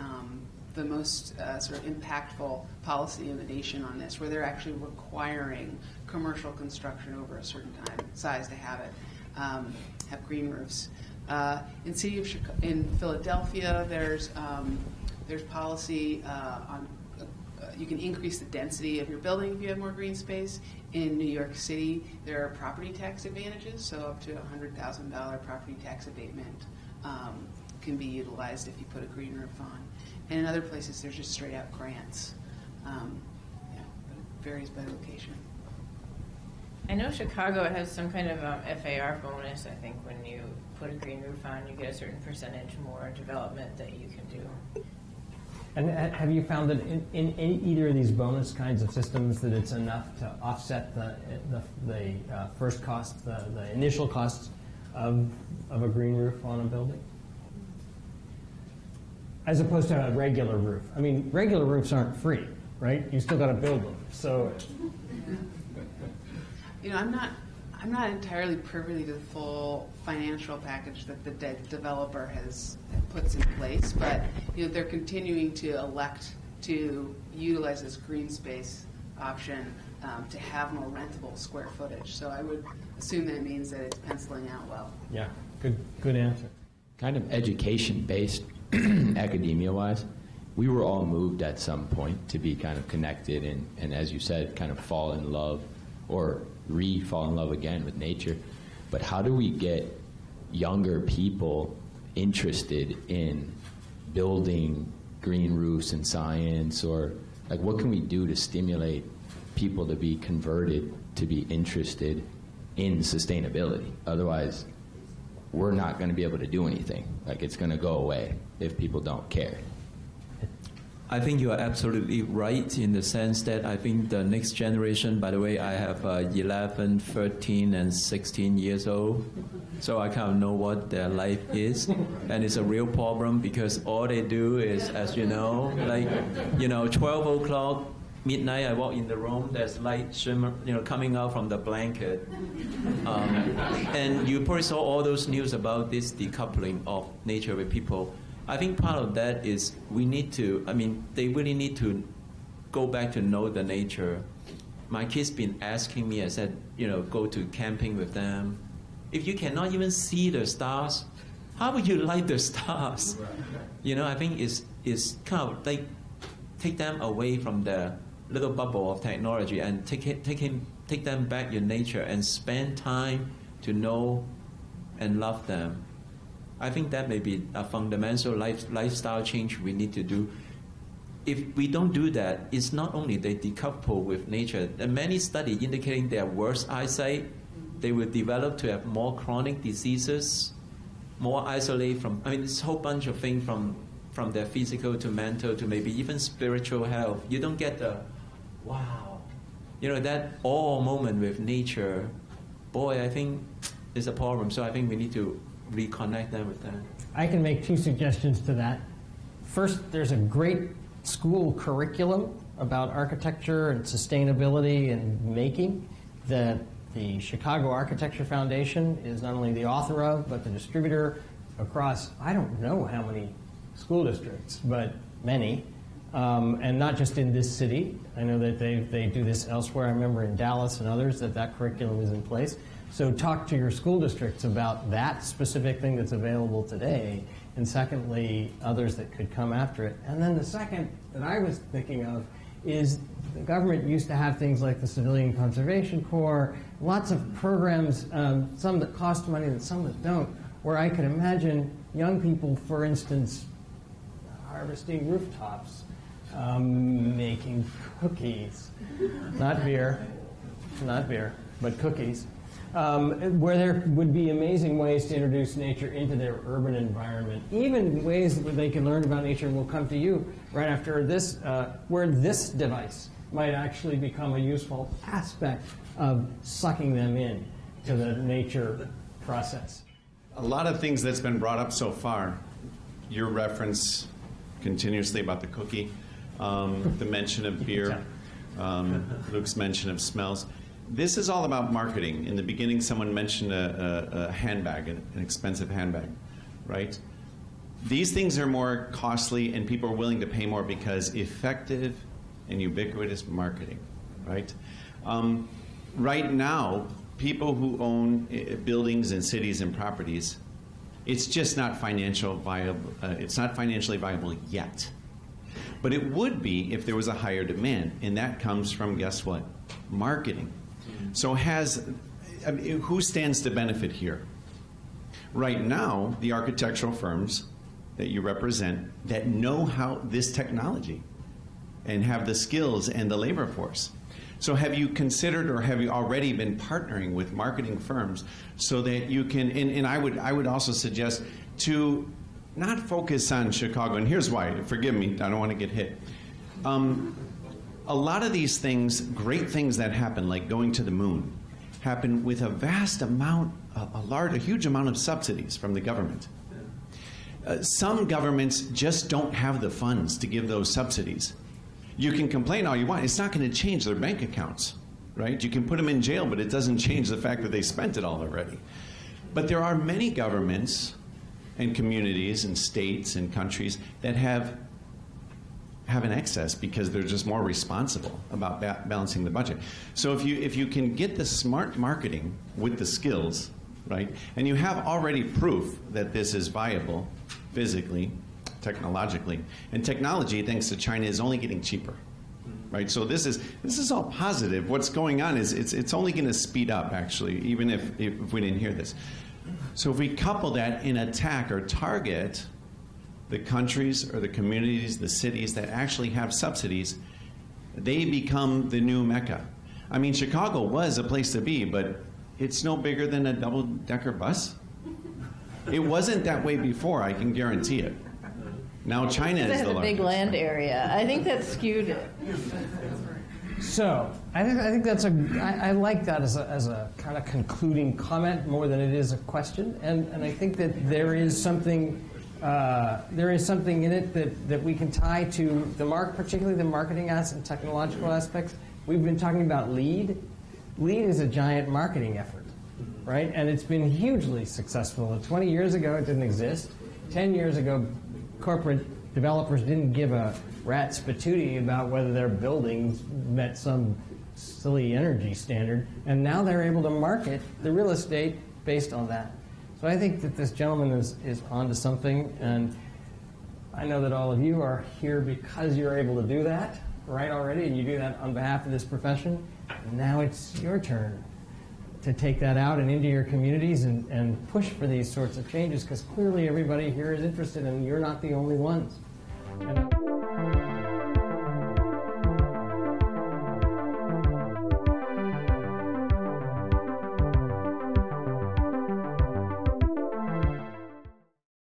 most sort of impactful policy in the nation on this, where they're actually requiring commercial construction over a certain size to have green roofs. In Philadelphia, there's policy on you can increase the density of your building if you have more green space. In New York City, there are property tax advantages, so up to $100,000 property tax abatement can be utilized if you put a green roof on. And in other places, there's just straight out grants. But it varies by location. I know Chicago has some kind of FAR bonus. I think when you put a green roof on, you get a certain percentage more development that you can do. And have you found that in either of these bonus kinds of systems that it's enough to offset the first cost, the initial costs of a green roof on a building? As opposed to a regular roof. I mean, regular roofs aren't free, right? You still got to build them. So, I'm not entirely privy to the full financial package that the developer has puts in place, but they're continuing to elect to utilize this green space option to have more rentable square footage. So I would assume that means that it's penciling out well. Yeah, good answer. Kind of education-based, academia-wise, we were all moved at some point to be kind of connected and as you said, kind of fall in love or fall in love again with nature. But how do we get younger people interested in building green roofs and science, or like what can we do to stimulate people to be converted to be interested in sustainability? Otherwise, we're not going to be able to do anything. Like it's going to go away if people don't care. I think you are absolutely right in the sense that I think the next generation, by the way, I have 11, 13, and 16 years old, so I kind of know what their life is, and it's a real problem because all they do is, as you know, 12 o'clock, midnight, I walk in the room, there's light shimmer, coming out from the blanket. And you probably saw all those news about this decoupling of nature with people. I think part of that is they really need to go back to know the nature. My kids been asking me, I said, go to camping with them. If you cannot even see the stars, how would you like the stars? I think it's kind of like take them away from the little bubble of technology and take them back in nature and spend time to know and love them. I think that may be a fundamental lifestyle change we need to do. If we don't do that, it's not only they decouple with nature. There are many studies indicating their worse eyesight, they will develop to have more chronic diseases, more isolated from, this whole bunch of things from their physical to mental to maybe even spiritual health. You don't get the, wow, that awe moment with nature. Boy, I think it's a problem. So I think we need to reconnect them with that. I can make two suggestions to that. First, there's a great school curriculum about architecture and sustainability and making that the Chicago Architecture Foundation is not only the author of, but the distributor across, I don't know how many school districts, but many, and not just in this city. I know that they do this elsewhere. I remember in Dallas and others that curriculum is in place. So talk to your school districts about that specific thing that's available today, and secondly, others that could come after it. And then the second that I was thinking of is the government used to have things like the Civilian Conservation Corps, lots of programs, some that cost money and some that don't, where I could imagine young people, for instance, harvesting rooftops, making cookies, not beer, but cookies, where there would be amazing ways to introduce nature into their urban environment, even ways where they can learn about nature, and we'll come to you right after this, where this device might actually become a useful aspect of sucking them in to the nature process. A lot of things that's been brought up so far, your reference continuously about the cookie, the mention of beer, Luke's mention of smells. This is all about marketing. In the beginning, someone mentioned a handbag, an expensive handbag, right? These things are more costly, and people are willing to pay more because effective and ubiquitous marketing, right? Right now, people who own buildings and cities and properties, it's just not financially viable yet. But it would be if there was a higher demand, and that comes from, guess what? Marketing. So who stands to benefit here? Right now, the architectural firms that you represent that know how this technology and have the skills and the labor force. So have you considered, or have you already been partnering with marketing firms so that you can, and I would also suggest to not focus on Chicago, and here's why, forgive me, I don't want to get hit. A lot of these things, great things that happen, like going to the moon, happen with a vast amount, a huge amount of subsidies from the government. Some governments just don't have the funds to give those subsidies. You can complain all you want. It's not going to change their bank accounts, right? You can put them in jail, but it doesn't change the fact that they spent it all already. But there are many governments and communities and states and countries that have an excess because they're just more responsible about balancing the budget. So if you can get the smart marketing with the skills, right, and you have already proof that this is viable physically, technologically, and technology, thanks to China, is only getting cheaper, right? So this is all positive. What's going on is it's only going to speed up, actually, even if we didn't hear this. So if we couple that and attack or target the countries or the communities, the cities that actually have subsidies, they become the new Mecca. I mean, Chicago was a place to be, but it's no bigger than a double-decker bus. It wasn't that way before, I can guarantee it. Now China is the largest. Big land area. I think that skewed it. So I think that's I like that as a kind of concluding comment more than it is a question, and I think that there is something in it that we can tie to particularly the marketing and technological aspects. We've been talking about LEED. LEED is a giant marketing effort, right? And it's been hugely successful. 20 years ago, it didn't exist. 10 years ago, corporate developers didn't give a rat's patootie about whether their buildings met some silly energy standard, and now they're able to market the real estate based on that. So I think that this gentleman is onto something, and I know that all of you are here because you're able to do that, right, already, and you do that on behalf of this profession. Now it's your turn to take that out and into your communities and push for these sorts of changes, because clearly everybody here is interested, and you're not the only ones. And